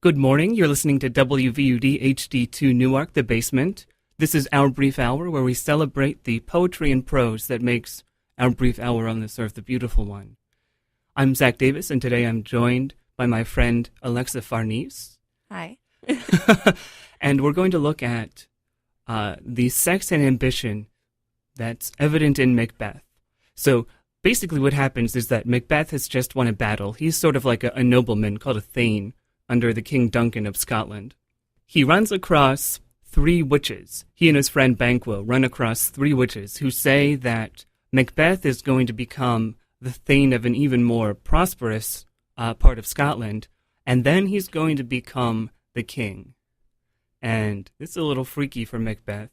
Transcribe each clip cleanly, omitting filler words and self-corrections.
Good morning. You're listening to WVUD HD2 Newark, The Basement. This is Our Brief Hour, where we celebrate the poetry and prose that makes our brief hour on this earth a beautiful one. I'm Zach Davis, and today I'm joined by my friend Alexa Farnese. Hi. And we're going to look at the sex and ambition that's evident in Macbeth. So basically what happens is that Macbeth has just won a battle. He's sort of like a nobleman called a thane under the King Duncan of Scotland. He runs across three witches. He and his friend Banquo run across three witches who say that Macbeth is going to become the thane of an even more prosperous part of Scotland, and then he's going to become the king. And it's a little freaky for Macbeth,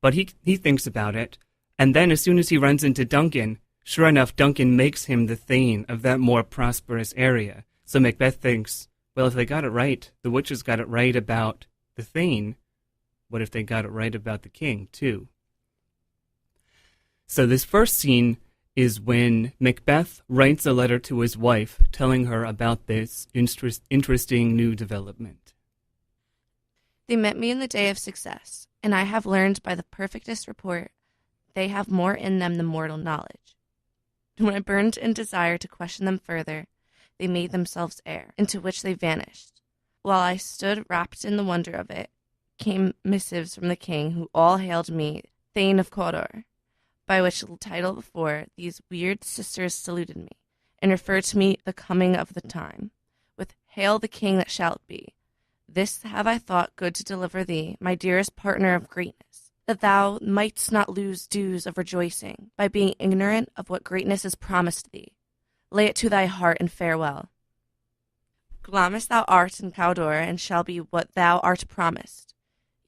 but he thinks about it, and then as soon as he runs into Duncan, sure enough, Duncan makes him the thane of that more prosperous area. So Macbeth thinks, well, if they got it right, the witches got it right about the thane, what if they got it right about the king, too? So this first scene is when Macbeth writes a letter to his wife telling her about this interesting new development. They met me in the day of success, and I have learned by the perfectest report they have more in them than mortal knowledge. When I burned in desire to question them further, they made themselves air, into which they vanished. While I stood wrapped in the wonder of it, came missives from the king, who all hailed me Thane of Cawdor, by which title before these weird sisters saluted me, and referred to me the coming of the time, with Hail the king that shalt be. This have I thought good to deliver thee, my dearest partner of greatness, that thou mightst not lose dues of rejoicing, by being ignorant of what greatness is promised thee. Lay it to thy heart and farewell. Glamis thou art in Cawdor, and shall be what thou art promised.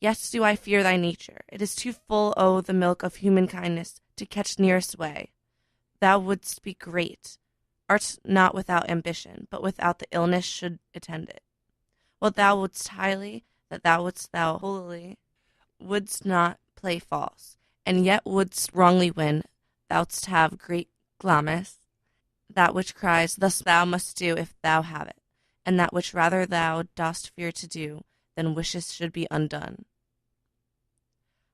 Yet do I fear thy nature. It is too full o' the milk of human kindness to catch nearest way. Thou wouldst be great, art not without ambition, but without the illness should attend it. While thou wouldst highly, that thou holily, wouldst not play false, and yet wouldst wrongly win, thou'dst have great Glamis, that which cries, thus thou must do if thou have it, and that which rather thou dost fear to do, than wishes should be undone.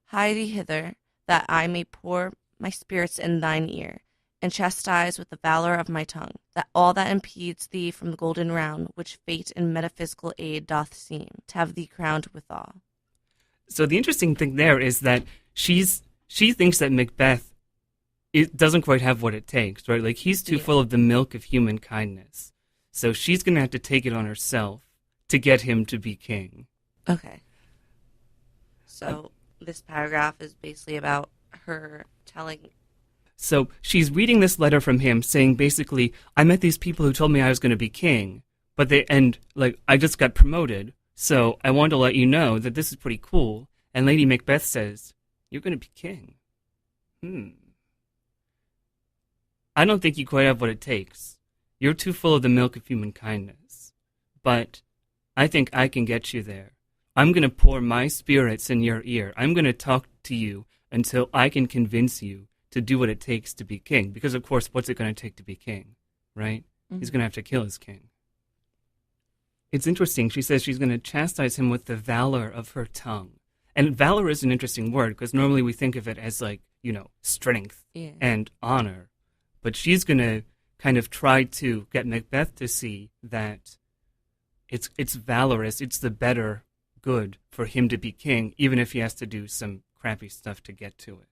Hie thee hither, that I may pour my spirits in thine ear, and chastise with the valor of my tongue, that all that impedes thee from the golden round, which fate and metaphysical aid doth seem, to have thee crowned withal. So the interesting thing there is that she thinks that Macbeth it doesn't quite have what it takes, right? Like, he's too full of the milk of human kindness. So she's going to have to take it on herself to get him to be king. Okay. So this paragraph is basically about her telling... So she's reading this letter from him saying, basically, I met these people who told me I was going to be king, but I just got promoted, so I wanted to let you know that this is pretty cool. And Lady Macbeth says, you're going to be king. I don't think you quite have what it takes. You're too full of the milk of human kindness. But I think I can get you there. I'm going to pour my spirits in your ear. I'm going to talk to you until I can convince you to do what it takes to be king. Because, of course, what's it going to take to be king, right? Mm-hmm. He's going to have to kill his king. It's interesting. She says she's going to chastise him with the valor of her tongue. And valor is an interesting word because normally we think of it as strength and honor. But she's going to kind of try to get Macbeth to see that it's valorous, it's the better good for him to be king, even if he has to do some crappy stuff to get to it.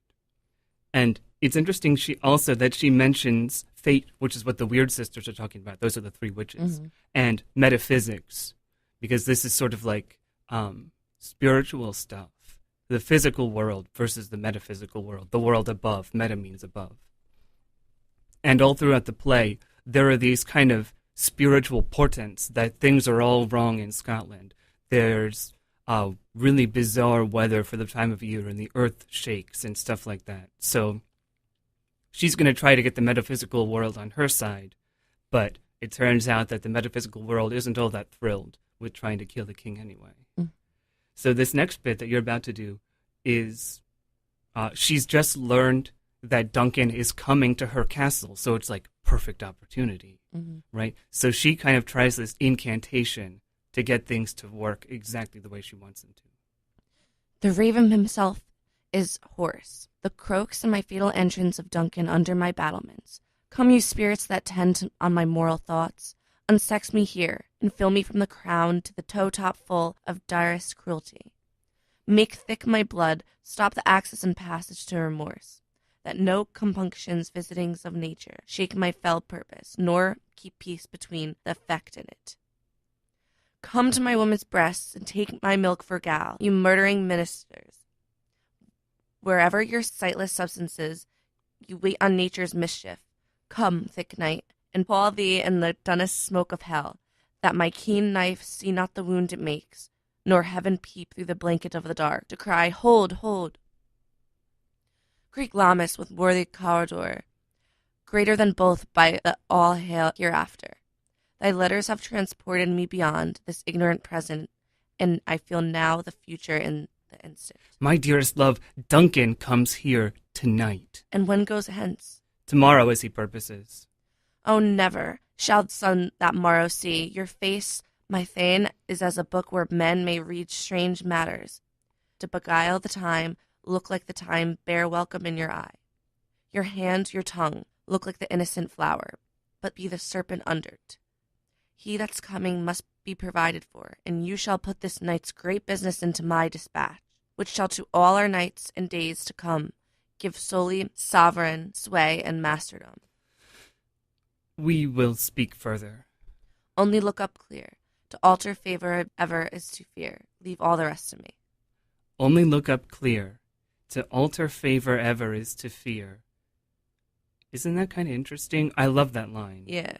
And it's interesting that she mentions fate, which is what the Weird Sisters are talking about. Those are the three witches. Mm-hmm. And metaphysics, because this is sort of like spiritual stuff. The physical world versus the metaphysical world. The world above. Meta means above. And all throughout the play, there are these kind of spiritual portents that things are all wrong in Scotland. There's really bizarre weather for the time of year, and the earth shakes and stuff like that. So she's going to try to get the metaphysical world on her side, but it turns out that the metaphysical world isn't all that thrilled with trying to kill the king anyway. So this next bit that you're about to do is she's just learned that Duncan is coming to her castle, so it's like perfect opportunity, right? So she kind of tries this incantation to get things to work exactly the way she wants them to. The raven himself is hoarse. The croaks and my fatal entrance of Duncan under my battlements. Come, you spirits that tend on my moral thoughts, unsex me here, and fill me from the crown to the toe-top full of direst cruelty. Make thick my blood, stop the access and passage to remorse, that no compunctions visitings of nature shake my fell purpose, nor keep peace between the effect in it. Come to my woman's breasts, and take my milk for gal, you murdering ministers. Wherever your sightless substances, you wait on nature's mischief. Come, thick night, and pall thee in the dunnest smoke of hell, that my keen knife see not the wound it makes, nor heaven peep through the blanket of the dark, to cry, hold, hold. Great Lammas with worthy Cawdor, greater than both by the all hail hereafter. Thy letters have transported me beyond this ignorant present, and I feel now the future in the instant. My dearest love, Duncan comes here tonight. And when goes hence? Tomorrow, as he purposes. Oh, never shall the sun that morrow see. Your face, my Thane, is as a book where men may read strange matters. To beguile the time, look like the time, bear welcome in your eye. Your hand, your tongue, look like the innocent flower, but be the serpent under't. He that's coming must be provided for, and you shall put this night's great business into my dispatch, which shall to all our nights and days to come give solely sovereign sway and masterdom. We will speak further. Only look up clear. To alter favor ever is to fear. Leave all the rest to me. Only look up clear. To alter favor ever is to fear. Isn't that kind of interesting? I love that line. Yeah.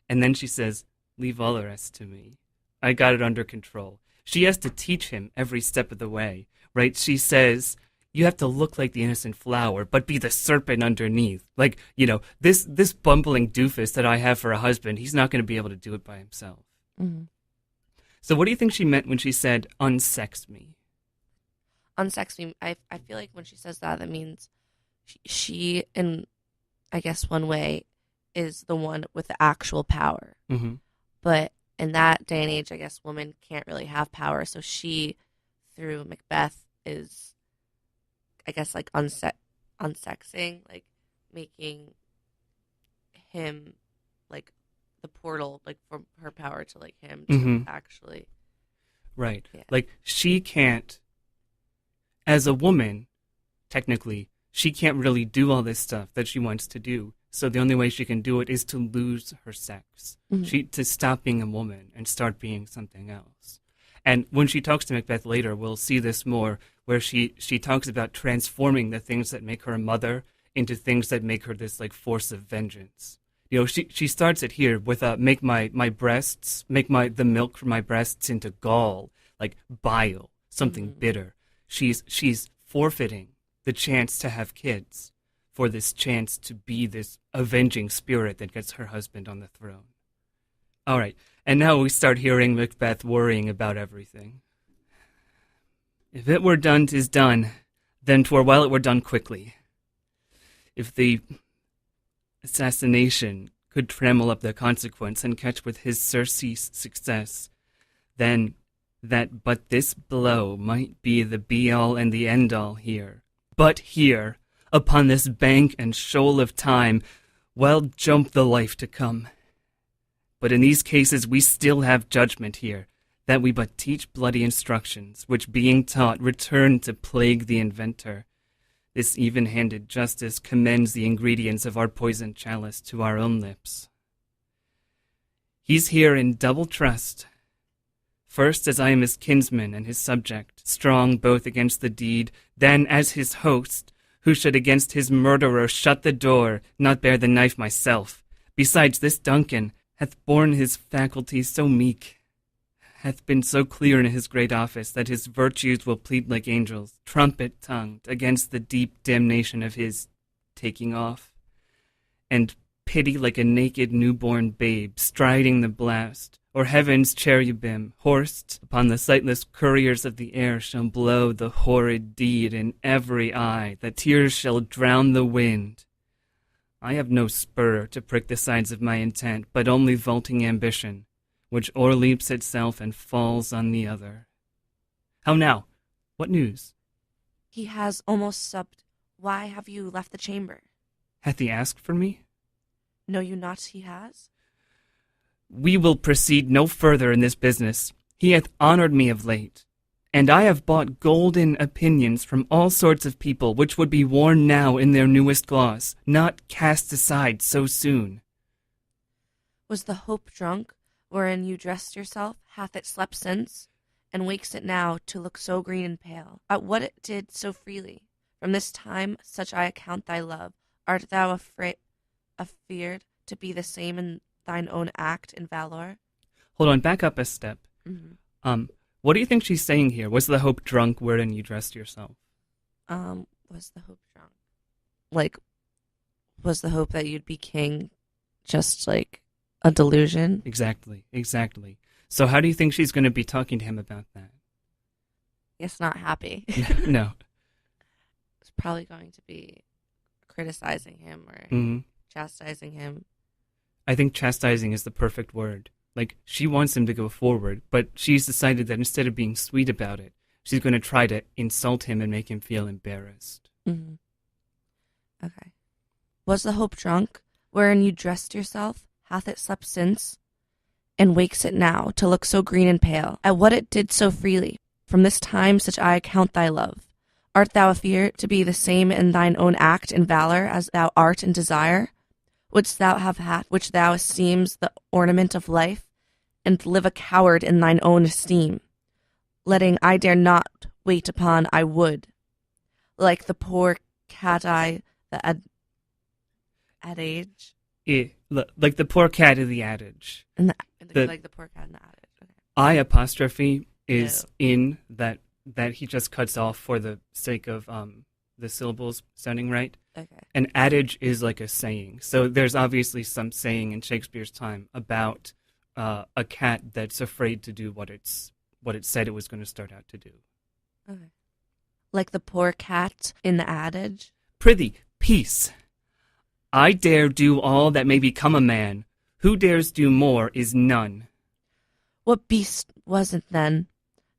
And then she says, leave all the rest to me. I got it under control. She has to teach him every step of the way, right? She says, you have to look like the innocent flower, but be the serpent underneath. Like, you know, this bumbling doofus that I have for a husband, he's not going to be able to do it by himself. Mm-hmm. So what do you think she meant when she said, unsex me? Unsex me, I feel like when she says that, that means she, in, I guess, one way, is the one with the actual power. Mm-hmm. But in that day and age, I guess women can't really have power. So she, through Macbeth, is, I guess, like unsexing, like making him like the portal, like from her power to like him to Mm-hmm. actually. Right. Yeah. Like she can't, as a woman, technically, she can't really do all this stuff that she wants to do. So the only way she can do it is to lose her sex. Mm-hmm. To stop being a woman and start being something else. And when she talks to Macbeth later, we'll see this more, where she talks about transforming the things that make her a mother into things that make her this like force of vengeance. You know, she starts it here with make my breasts, make the milk from my breasts into gall, like bile, something bitter. She's forfeiting the chance to have kids for this chance to be this avenging spirit that gets her husband on the throne. All right, and now we start hearing Macbeth worrying about everything. If it were done, 'tis done, then 'twere well it were done quickly. If the assassination could trammel up the consequence and catch with his surcease success, then that but this blow might be the be-all and the end-all here. But here, upon this bank and shoal of time, well jump the life to come. But in these cases we still have judgment here, that we but teach bloody instructions, which being taught return to plague the inventor. This even-handed justice commends the ingredients of our poisoned chalice to our own lips. He's here in double trust. First, as I am his kinsman and his subject, strong both against the deed, then as his host, who should against his murderer shut the door, not bear the knife myself. Besides, this Duncan hath borne his faculties so meek, hath been so clear in his great office, that his virtues will plead like angels, trumpet-tongued, against the deep damnation of his taking off, and pity like a naked newborn babe, striding the blast, or heaven's cherubim, horsed upon the sightless couriers of the air, shall blow the horrid deed in every eye, that tears shall drown the wind. I have no spur to prick the sides of my intent, but only vaulting ambition, which o'erleaps itself and falls on the other. How now? What news? He has almost subbed. Why have you left the chamber? Hath he asked for me? Know you not he has? We will proceed no further in this business. He hath honored me of late, and I have bought golden opinions from all sorts of people, which would be worn now in their newest gloss, not cast aside so soon. Was the hope drunk, wherein you dressed yourself, hath it slept since, and wakes it now to look so green and pale, at what it did so freely? From this time, such I account thy love, art thou afeared to be the same in thine own act and valor? Hold on, back up a step. Mm-hmm. What do you think she's saying here? Was the hope drunk wherein you dressed yourself? Was the hope drunk? Like, was the hope that you'd be king just like a delusion? Exactly. So how do you think she's going to be talking to him about that? Guess not happy. No. It's probably going to be criticizing him or chastising him. I think chastising is the perfect word. Like, she wants him to go forward, but she's decided that instead of being sweet about it, she's going to try to insult him and make him feel embarrassed. Mm-hmm. Okay. Was the hope drunk, wherein you dressed yourself, hath it slept since, and wakes it now to look so green and pale, at what it did so freely? From this time such I account thy love. Art thou afeared to be the same in thine own act and valor as thou art in desire? Wouldst thou have had which thou esteems the ornament of life, and live a coward in thine own esteem, letting I dare not wait upon I would, like the poor cat the adage? Like the poor cat of the adage. Like the poor cat in the adage. Okay. I apostrophe is in that he just cuts off for the sake of the syllables sounding right. Okay. An adage is like a saying. So there's obviously some saying in Shakespeare's time about a cat that's afraid to do what it said it was going to start out to do. Okay. Like the poor cat in the adage? Prithee, peace. I dare do all that may become a man. Who dares do more is none. What beast was it then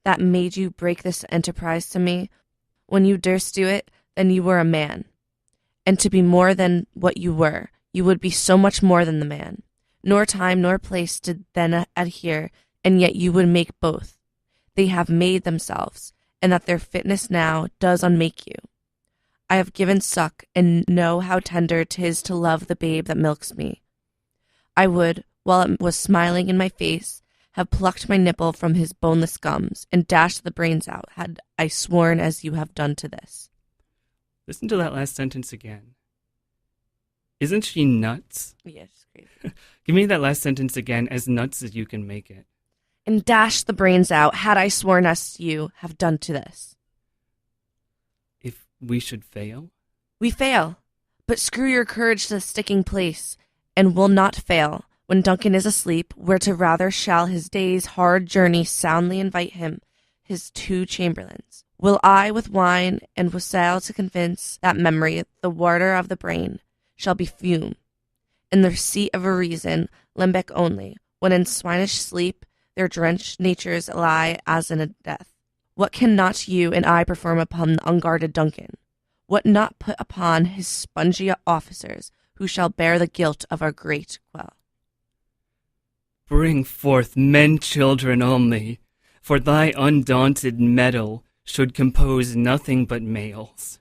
that made you break this enterprise to me? When you durst do it, then you were a man. And to be more than what you were, you would be so much more than the man. Nor time nor place did then adhere, and yet you would make both. They have made themselves, and that their fitness now does unmake you. I have given suck, and know how tender 'tis to love the babe that milks me. I would, while it was smiling in my face, have plucked my nipple from his boneless gums, and dashed the brains out, had I sworn as you have done to this. Listen to that last sentence again. Isn't she nuts? Yes, crazy. Give me that last sentence again, as nuts as you can make it. And dashed the brains out, had I sworn as you have done to this. If we should fail? We fail, but screw your courage to the sticking place, and will not fail. When Duncan is asleep, where to rather shall his day's hard journey soundly invite him, his two chamberlains. Will I with wine and wassail to convince that memory, the water of the brain, shall be fume. In the seat of a reason, limbec only, when in swinish sleep their drenched natures lie as in a death. What can not you and I perform upon the unguarded Duncan? What not put upon his spongy officers, who shall bear the guilt of our great quell? Bring forth men children only, for thy undaunted mettle should compose nothing but males.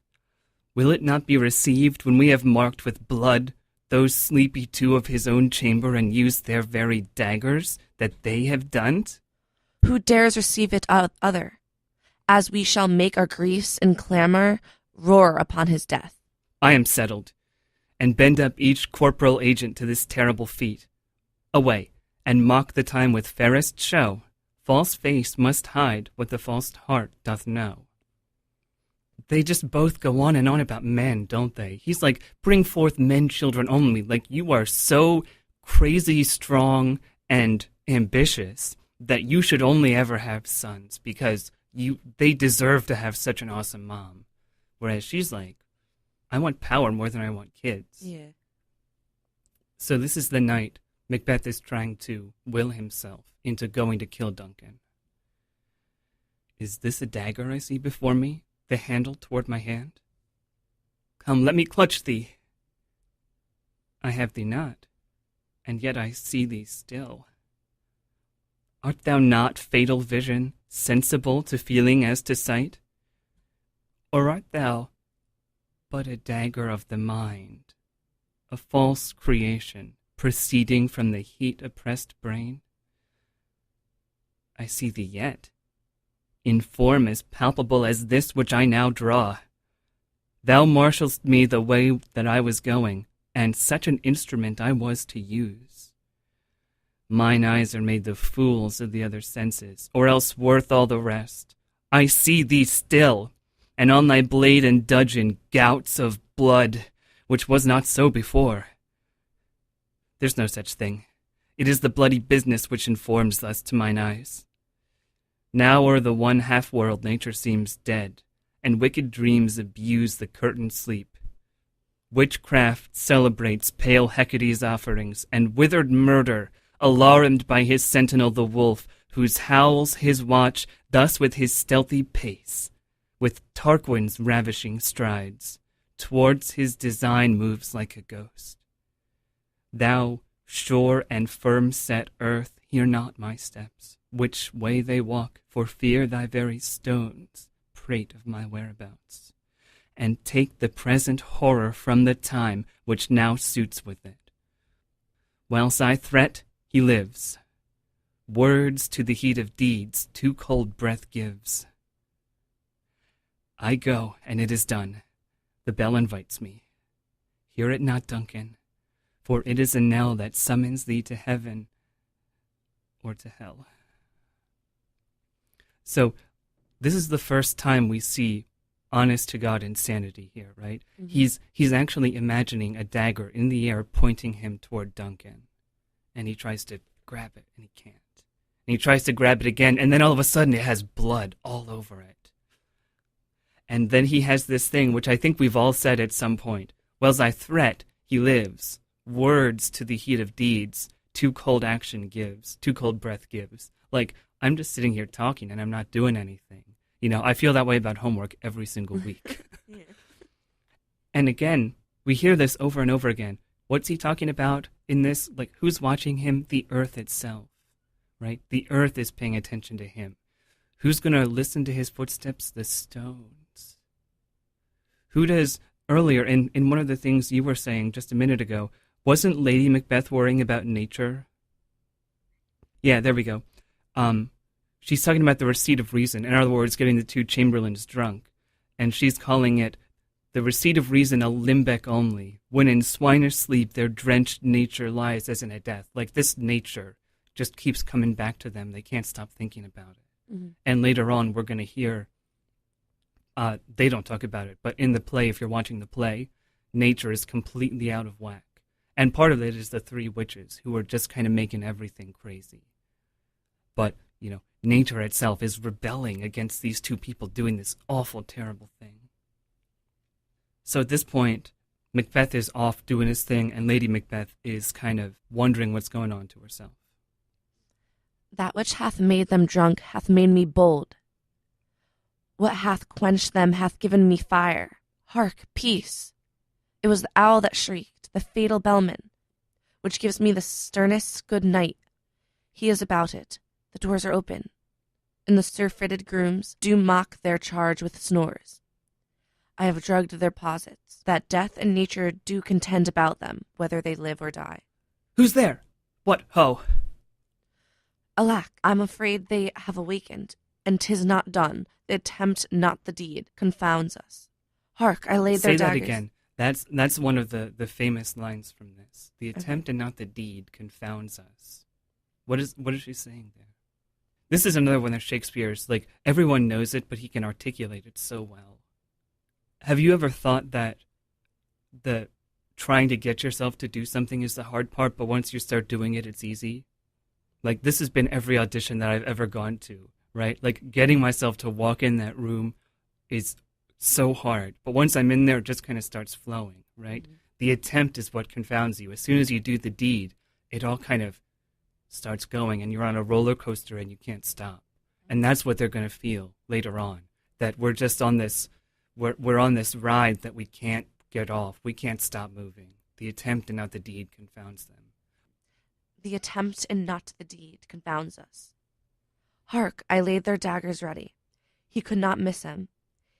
Will it not be received when we have marked with blood those sleepy two of his own chamber and used their very daggers that they have done? Who dares receive it other? As we shall make our griefs and clamour roar upon his death. I am settled, and bend up each corporal agent to this terrible feat. Away, and mock the time with fairest show. False face must hide what the false heart doth know. They just both go on and on about men, don't they? He's like, bring forth men children only. Like, you are so crazy strong and ambitious that you should only ever have sons because they deserve to have such an awesome mom. Whereas she's like, I want power more than I want kids. Yeah. So this is the night Macbeth is trying to will himself into going to kill Duncan. Is this a dagger I see before me, the handle toward my hand? Come, let me clutch thee. I have thee not, and yet I see thee still. Art thou not fatal vision, sensible to feeling as to sight? Or art thou but a dagger of the mind, a false creation, proceeding from the heat-oppressed brain? I see thee yet, in form as palpable as this which I now draw. Thou marshalst me the way that I was going, and such an instrument I was to use. Mine eyes are made the fools of the other senses, or else worth all the rest. I see thee still, and on thy blade and dudgeon gouts of blood, which was not so before. There's no such thing. It is the bloody business which informs thus to mine eyes. Now o'er the one half-world nature seems dead, and wicked dreams abuse the curtained sleep. Witchcraft celebrates pale Hecate's offerings, and withered murder, alarmed by his sentinel the wolf, whose howls his watch thus with his stealthy pace, with Tarquin's ravishing strides, towards his design moves like a ghost. Thou, sure and firm-set earth, hear not my steps, which way they walk, for fear thy very stones prate of my whereabouts, and take the present horror from the time which now suits with it. Whilst I threat, he lives. Words to the heat of deeds too cold breath gives. I go, and it is done. The bell invites me. Hear it not, Duncan, for it is a knell that summons thee to heaven or to hell. So, this is the first time we see honest-to-God insanity here, right? Mm-hmm. He's actually imagining a dagger in the air pointing him toward Duncan. And he tries to grab it, and he can't. And he tries to grab it again, and then all of a sudden it has blood all over it. And then he has this thing, which I think we've all said at some point. Whilst I threat, he lives. Words to the heat of deeds, too cold action gives, too cold breath gives. Like, I'm just sitting here talking, and I'm not doing anything. You know, I feel that way about homework every single week. Yeah. And again, we hear this over and over again. What's he talking about in this? Like, who's watching him? The earth itself, right? The earth is paying attention to him. Who's going to listen to his footsteps? The stones. Who does, earlier, in one of the things you were saying just a minute ago, wasn't Lady Macbeth worrying about nature? Yeah, there we go. She's talking about the receipt of reason. In other words, getting the two chamberlains drunk. And she's calling it the receipt of reason a limbeck only, when in swinish sleep their drenched nature lies as in a death. Like, this nature just keeps coming back to them. They can't stop thinking about it. Mm-hmm. And later on, we're going to hear, they don't talk about it, but in the play, if you're watching the play, nature is completely out of whack. And part of it is the three witches, who are just kind of making everything crazy. But, you know, nature itself is rebelling against these two people doing this awful, terrible thing. So at this point, Macbeth is off doing his thing, and Lady Macbeth is kind of wondering what's going on to herself. That which hath made them drunk hath made me bold. What hath quenched them hath given me fire. Hark, peace! It was the owl that shrieked, the fatal bellman, which gives me the sternest good night. He is about it. The doors are open, and the surfeited grooms do mock their charge with snores. I have drugged their posits, that death and nature do contend about them, whether they live or die. Who's there? What, ho? Alack, I'm afraid they have awakened, and 'tis not done. The attempt, not the deed, confounds us. Hark, I laid their daggers. Say that again. That's one of the famous lines from this. The attempt and not the deed confounds us. What is she saying there? This is another one of Shakespeare's, like, everyone knows it, but he can articulate it so well. Have you ever thought that the trying to get yourself to do something is the hard part, but once you start doing it, it's easy? Like, this has been every audition that I've ever gone to, right? Like, getting myself to walk in that room is so hard, but once I'm in there, it just kind of starts flowing, right? Mm-hmm. The attempt is what confounds you. As soon as you do the deed, it all kind of starts going, and you're on a roller coaster and you can't stop. And that's what they're going to feel later on, that we're just on this, we're on this ride that we can't get off. We can't stop moving. The attempt and not the deed confounds them. The attempt and not the deed confounds us. Hark, I laid their daggers ready. He could not miss him.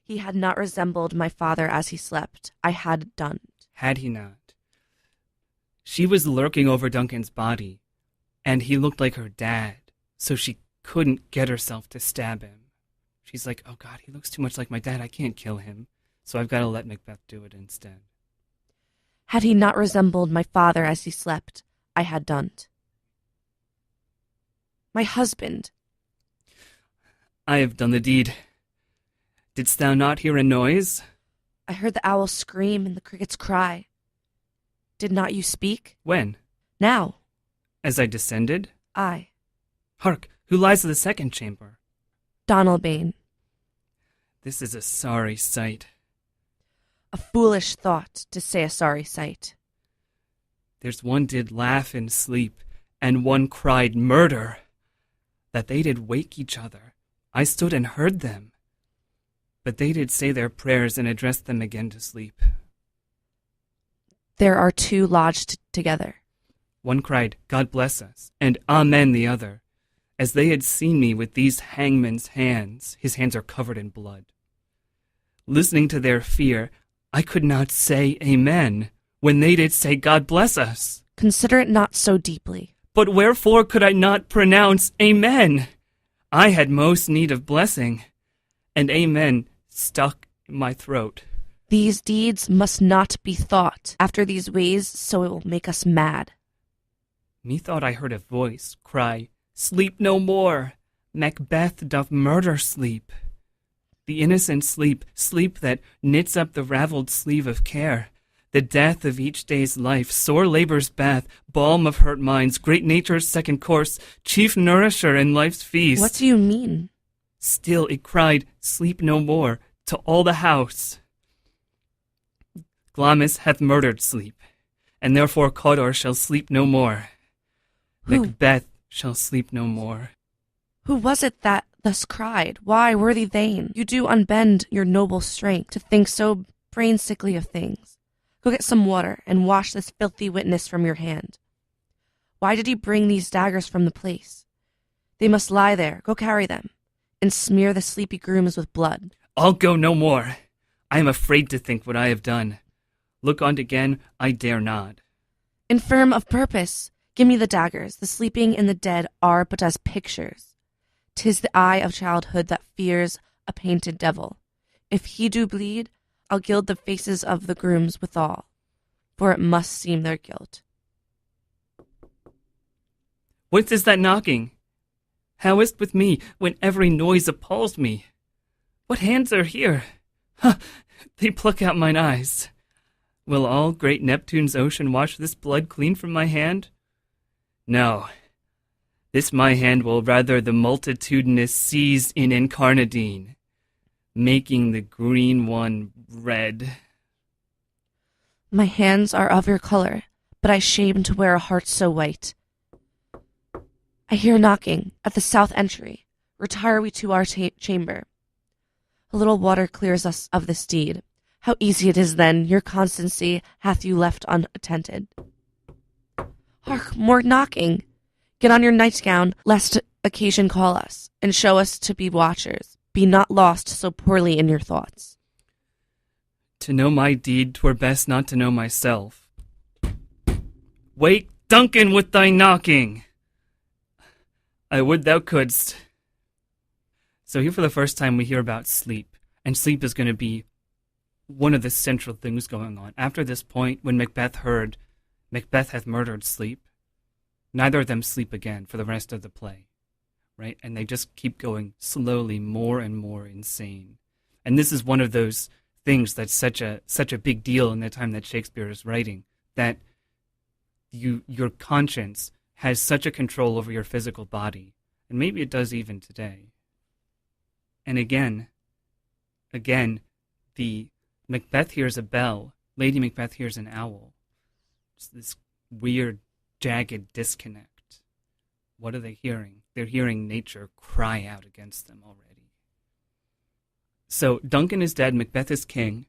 He had not resembled my father as he slept. I had done. Had he not? She was lurking over Duncan's body, and he looked like her dad, so she couldn't get herself to stab him. She's like, oh God, he looks too much like my dad. I can't kill him. So I've got to let Macbeth do it instead. Had he not resembled my father as he slept, I had done. My husband. I have done the deed. Didst thou not hear a noise? I heard the owl scream and the crickets cry. Did not you speak? When? Now. As I descended? I. Hark, who lies in the second chamber? Donalbain. This is a sorry sight. A foolish thought, to say a sorry sight. There's one did laugh in sleep, and one cried murder, that they did wake each other. I stood and heard them. But they did say their prayers and addressed them again to sleep. There are two lodged together. One cried, God bless us, and Amen the other, as they had seen me with these hangman's hands. His hands are covered in blood. Listening to their fear, I could not say Amen, when they did say God bless us. Consider it not so deeply. But wherefore could I not pronounce Amen? I had most need of blessing, and Amen stuck in my throat. These deeds must not be thought after these ways, so it will make us mad. Methought I heard a voice cry, Sleep no more! Macbeth doth murder sleep. The innocent sleep, sleep that knits up the ravelled sleeve of care, the death of each day's life, sore labour's bath, balm of hurt minds, great nature's second course, chief nourisher in life's feast. What do you mean? Still it cried, Sleep no more, to all the house. Glamis hath murdered sleep, and therefore Cawdor shall sleep no more. Who? Macbeth shall sleep no more. Who was it that thus cried? Why, worthy Thane, you do unbend your noble strength to think so brain-sickly of things. Go get some water, and wash this filthy witness from your hand. Why did he bring these daggers from the place? They must lie there. Go carry them, and smear the sleepy grooms with blood. I'll go no more. I am afraid to think what I have done. Look on't again, I dare not. Infirm of purpose, give me the daggers. The sleeping and the dead are but as pictures. 'Tis the eye of childhood that fears a painted devil. If he do bleed, I'll gild the faces of the grooms withal, for it must seem their guilt. What is that knocking? How is't with me, when every noise appalls me? What hands are here? Ha! They pluck out mine eyes. Will all great Neptune's ocean wash this blood clean from my hand? No. This my hand will rather the multitudinous seas in Incarnadine, making the green one red. My hands are of your color, but I shame to wear a heart so white. I hear knocking at the south entry. Retire we to our chamber. A little water clears us of this deed. How easy it is then, your constancy hath you left unattended. Hark, more knocking. Get on your nightgown, lest occasion call us, and show us to be watchers. Be not lost so poorly in your thoughts. To know my deed, 'twere best not to know myself. Wake Duncan with thy knocking! I would thou couldst. So here for the first time we hear about sleep, and sleep is going to be one of the central things going on. After this point, when Macbeth heard, Macbeth hath murdered sleep, neither of them sleep again for the rest of the play, right? And they just keep going slowly more and more insane. And this is one of those things that's such a big deal in the time that Shakespeare is writing, that your conscience has such a control over your physical body, and maybe it does even today. And again, the Macbeth hears a bell. Lady Macbeth hears an owl. It's this weird jagged disconnect. What are they hearing? They're hearing nature cry out against them already. So Duncan is dead, Macbeth is king,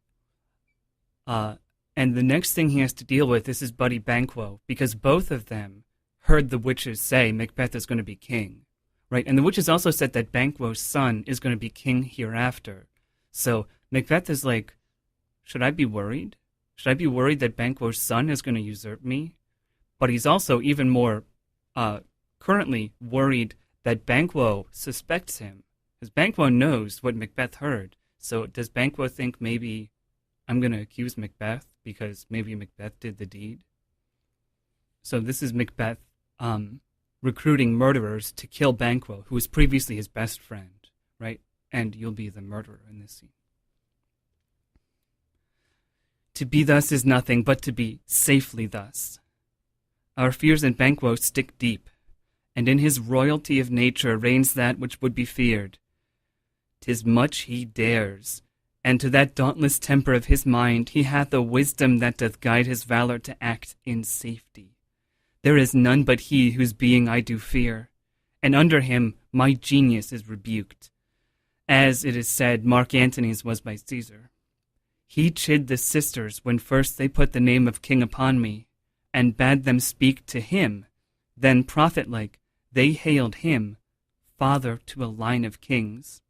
and the next thing he has to deal with is his buddy Banquo, because both of them heard the witches say Macbeth is going to be king, right? And the witches also said that Banquo's son is going to be king hereafter. So Macbeth is like, should I be worried? Should I be worried that Banquo's son is going to usurp me? But he's also even more currently worried that Banquo suspects him, because Banquo knows what Macbeth heard. So does Banquo think maybe I'm going to accuse Macbeth because maybe Macbeth did the deed? So this is Macbeth recruiting murderers to kill Banquo, who was previously his best friend, right? And you'll be the murderer in this scene. To be thus is nothing but to be safely thus. Our fears in Banquo stick deep, and in his royalty of nature reigns that which would be feared. 'Tis much he dares, and to that dauntless temper of his mind he hath a wisdom that doth guide his valor to act in safety. There is none but he whose being I do fear, and under him my genius is rebuked, as it is said Mark Antony's was by Caesar. He chid the sisters when first they put the name of king upon me, and bade them speak to him. Then, prophet-like, they hailed him, father to a line of kings.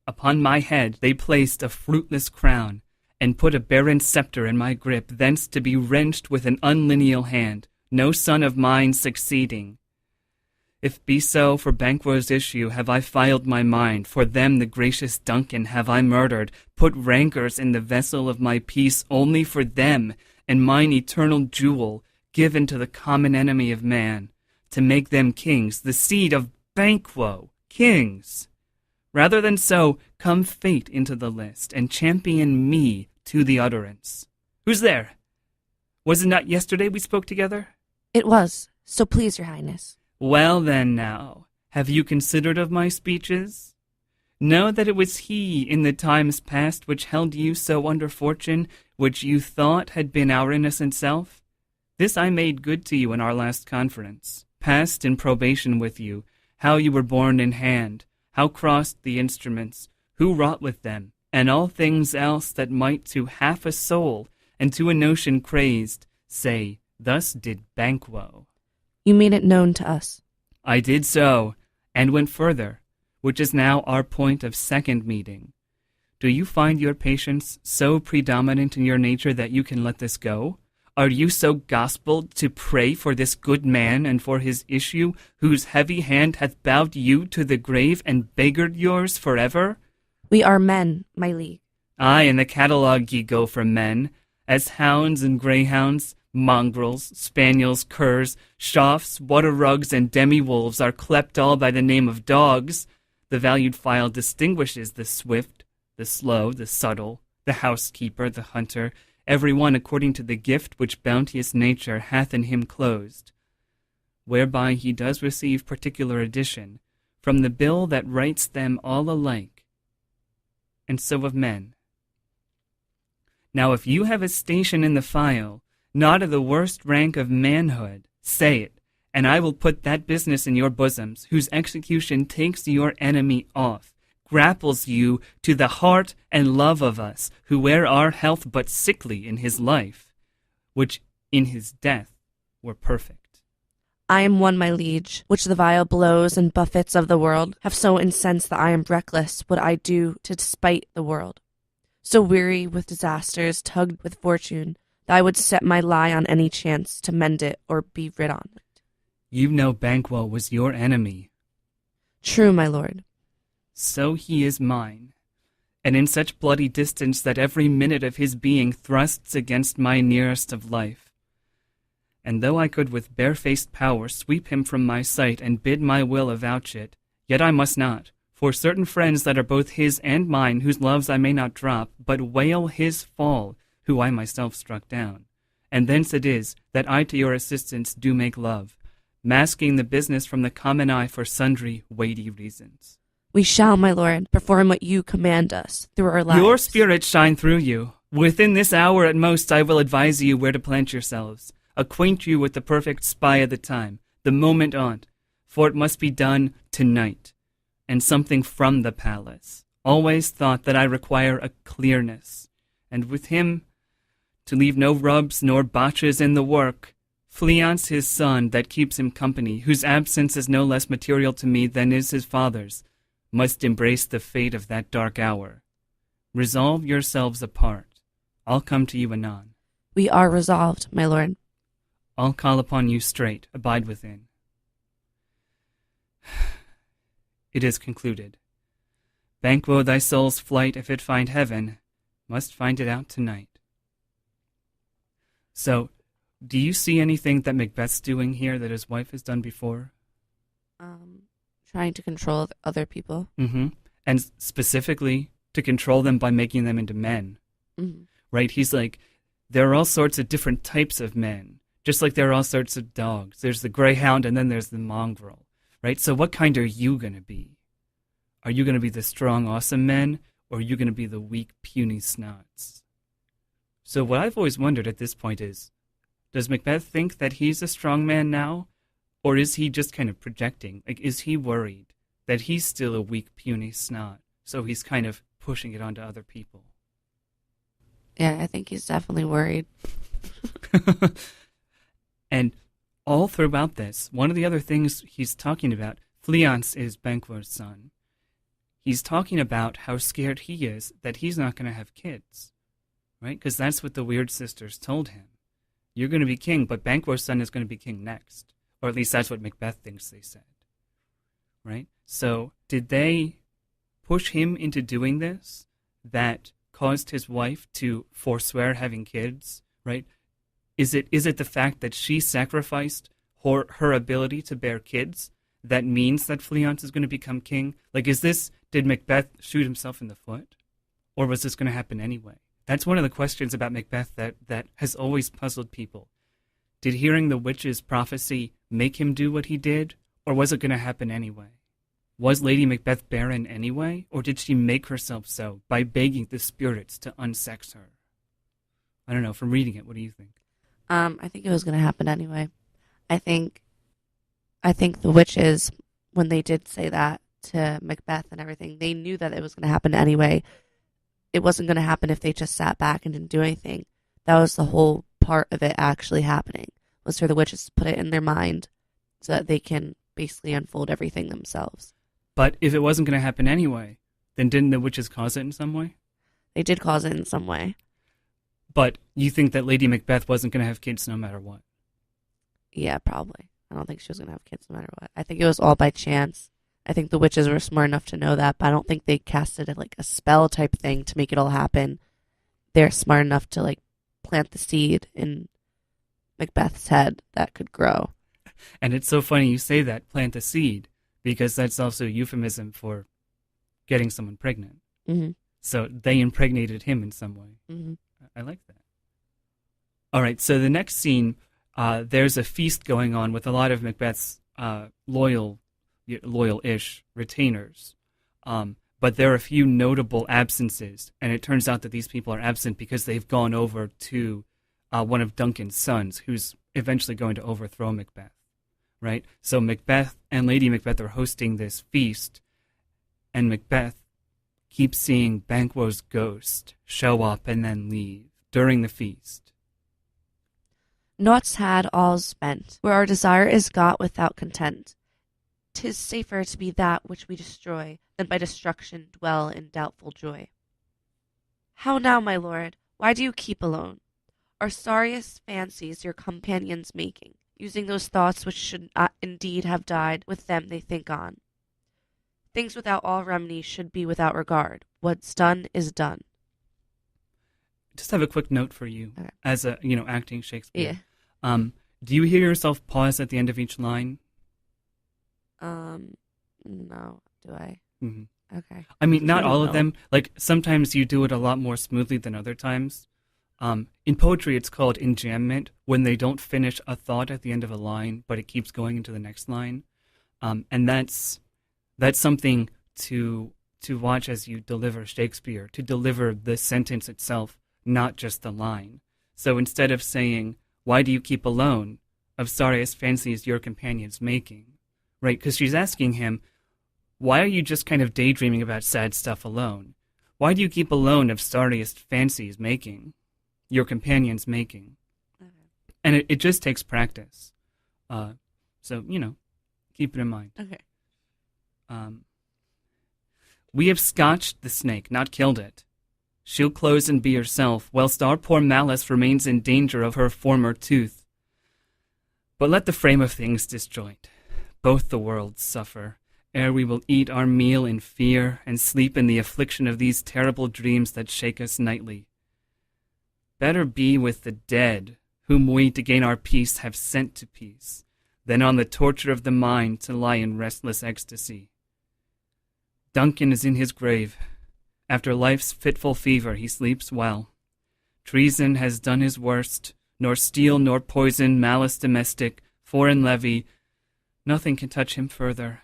Upon my head they placed a fruitless crown, and put a barren scepter in my grip, thence to be wrenched with an unlineal hand, no son of mine succeeding. If be so, for Banquo's issue have I filed my mind, for them the gracious Duncan have I murdered, put rancors in the vessel of my peace only for them, and mine eternal jewel given to the common enemy of man, to make them kings, the seed of Banquo, kings. Rather than so, come fate into the list, and champion me to the utterance. Who's there? Was it not yesterday we spoke together? It was, so please your highness. Well then now, have you considered of my speeches? Know that it was he in the times past which held you so under fortune, which you thought had been our innocent self. This I made good to you in our last conference, passed in probation with you, how you were borne in hand, how crossed the instruments, who wrought with them, and all things else that might to half a soul, and to a notion crazed, say, thus did Banquo. You made it known to us. I did so, and went further, which is now our point of second meeting. Do you find your patience so predominant in your nature that you can let this go? Are you so gospelled to pray for this good man and for his issue, whose heavy hand hath bowed you to the grave and beggared yours forever? We are men, my liege. Aye, in the catalogue ye go for men, as hounds and greyhounds, mongrels, spaniels, curs, shafts, water-rugs, and demi-wolves are clept all by the name of dogs. The valued file distinguishes the swift, the slow, the subtle, the housekeeper, the hunter, every one according to the gift which bounteous nature hath in him closed, whereby he does receive particular addition from the bill that writes them all alike, and so of men. Now if you have a station in the file, not of the worst rank of manhood, say it, and I will put that business in your bosoms, whose execution takes your enemy off, grapples you to the heart and love of us, who wear our health but sickly in his life, which in his death were perfect. I am one, my liege, which the vile blows and buffets of the world have so incensed that I am reckless what I do to despite the world, so weary with disasters, tugged with fortune, that I would set my lie on any chance to mend it or be rid on it. You know Banquo was your enemy. True, my lord. So he is mine, and in such bloody distance that every minute of his being thrusts against my nearest of life. And though I could with barefaced power sweep him from my sight and bid my will avouch it, yet I must not, for certain friends that are both his and mine, whose loves I may not drop, but wail his fall, who I myself struck down. And thence it is that I to your assistance do make love, masking the business from the common eye for sundry weighty reasons. We shall, my lord, perform what you command us through our lives. Your spirit shine through you. Within this hour at most I will advise you where to plant yourselves. acquaint you with the perfect spy of the time, the moment on't, for it must be done tonight, and something from the palace. Always thought that I require a clearness, and with him to leave no rubs nor botches in the work. Fleance his son that keeps him company, whose absence is no less material to me than is his father's, must embrace the fate of that dark hour. Resolve yourselves apart. I'll come to you anon. We are resolved, my lord. I'll call upon you straight. Abide within. It is concluded. Banquo thy soul's flight, if it find heaven, must find it out tonight. So, do you see anything that Macbeth's doing here that his wife has done before? Trying to control other people. Mm-hmm. And specifically, to control them by making them into men. Mm-hmm. Right? He's like, there are all sorts of different types of men, just like there are all sorts of dogs. There's the greyhound and then there's the mongrel. Right? So what kind are you going to be? Are you going to be the strong, awesome men, or are you going to be the weak, puny snots? So what I've always wondered at this point is, does Macbeth think that he's a strong man now? Or is he just kind of projecting? Like, is he worried that he's still a weak, puny snot? So he's kind of pushing it onto other people. Yeah, I think he's definitely worried. And all throughout this, one of the other things he's talking about, Fleance is Banquo's son. He's talking about how scared he is that he's not going to have kids. Right? Because that's what the Weird Sisters told him. You're going to be king, but Banquo's son is going to be king next. Or at least that's what Macbeth thinks they said. Right? So, did they push him into doing this that caused his wife to forswear having kids? Right? Is it the fact that she sacrificed her ability to bear kids that means that Fleance is going to become king? Like, did Macbeth shoot himself in the foot? Or was this going to happen anyway? That's one of the questions about Macbeth that has always puzzled people. Did hearing the witch's prophecy make him do what he did, or was it going to happen anyway? Was Lady Macbeth barren anyway, or did she make herself so by begging the spirits to unsex her? I don't know, from reading it, what do you think? I think it was going to happen anyway. I think the witches, when they did say that to Macbeth and everything, they knew that it was going to happen anyway. It wasn't going to happen if they just sat back and didn't do anything. That was the whole part of it actually happening, was for the witches to put it in their mind so that they can basically unfold everything themselves. But if it wasn't going to happen anyway, then didn't the witches cause it in some way? They did cause it in some way. But you think that Lady Macbeth wasn't going to have kids no matter what? Yeah, probably. I don't think she was going to have kids no matter what. I think it was all by chance. I think the witches were smart enough to know that, but I don't think they casted it like a spell type thing to make it all happen. They're smart enough to like plant the seed in Macbeth's head that could grow. And it's so funny you say that, plant a seed, because that's also a euphemism for getting someone pregnant. Mm-hmm. So they impregnated him in some way. Mm-hmm. I like that. All right, so the next scene, there's a feast going on with a lot of Macbeth's loyal-ish retainers. But there are a few notable absences, and it turns out that these people are absent because they've gone over to one of Duncan's sons, who's eventually going to overthrow Macbeth. Right? So Macbeth and Lady Macbeth are hosting this feast, and Macbeth keeps seeing Banquo's ghost show up and then leave during the feast. Naught's had all's spent, where our desire is got without content. 'Tis safer to be that which we destroy than by destruction dwell in doubtful joy. How now, my lord, why do you keep alone? Are sorriest fancies your companions making, using those thoughts which should indeed have died with them they think on? Things without all remedy should be without regard. What's done is done. Just have a quick note for you, okay. As a acting Shakespeare. Yeah. Do you hear yourself pause at the end of each line? No. Do I? Mm-hmm. Okay. I mean, not all of know. them. Like, sometimes you do it a lot more smoothly than other times. In poetry, it's called enjambment, when they don't finish a thought at the end of a line, but it keeps going into the next line. And that's something to watch as you deliver Shakespeare, to deliver the sentence itself, not just the line. So instead of saying, Why do you keep alone of sorriest fancies your companion's making? Right? Because she's asking him, why are you just kind of daydreaming about sad stuff alone? Why do you keep alone of sorriest fancies making, your companion's making? And it just takes practice. So, keep it in mind. Okay. We have scotched the snake, not killed it. She'll close and be herself, whilst our poor Malice remains in danger of her former tooth. But let the frame of things disjoint. Both the worlds suffer, ere we will eat our meal in fear and sleep in the affliction of these terrible dreams that shake us nightly. Better be with the dead, whom we to gain our peace have sent to peace, than on the torture of the mind to lie in restless ecstasy. Duncan is in his grave. After life's fitful fever he sleeps well. Treason has done his worst, nor steel nor poison, malice domestic, foreign levy, nothing can touch him further.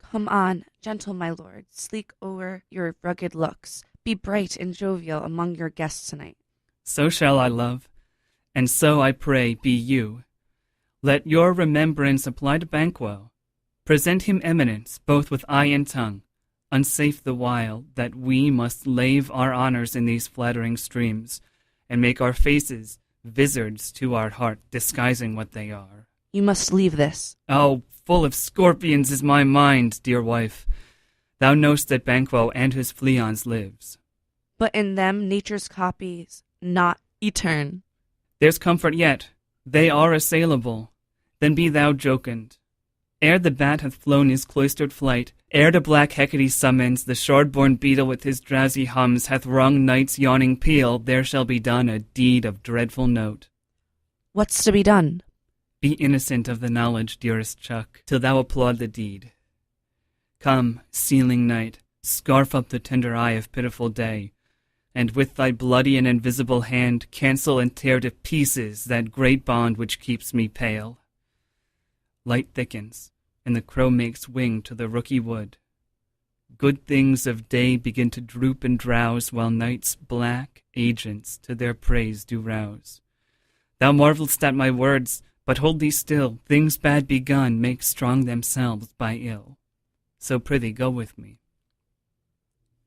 Come on, gentle my lord, sleek o'er your rugged looks. Be bright and jovial among your guests tonight. So shall I, love, and so, I pray, be you. Let your remembrance apply to Banquo. Present him eminence, both with eye and tongue, unsafe the while that we must lave our honours in these flattering streams, and make our faces vizards to our heart, disguising what they are. You must leave this. Oh, full of scorpions is my mind, dear wife. Thou know'st that Banquo and his fleons lives. But in them nature's copies, not etern. There's comfort yet. They are assailable. Then be thou jocund. Ere the bat hath flown his cloistered flight, ere the black Hecate summons, the shard-born beetle with his drowsy hums hath rung night's yawning peal, there shall be done a deed of dreadful note. What's to be done? Be innocent of the knowledge, dearest Chuck, till thou applaud the deed. Come, sealing night, scarf up the tender eye of pitiful day, and with thy bloody and invisible hand cancel and tear to pieces that great bond which keeps me pale. Light thickens, and the crow makes wing to the rooky wood. Good things of day begin to droop and drowse, while night's black agents to their praise do rouse. Thou marvelst at my words, but hold thee still, things bad begun make strong themselves by ill. So prithee go with me.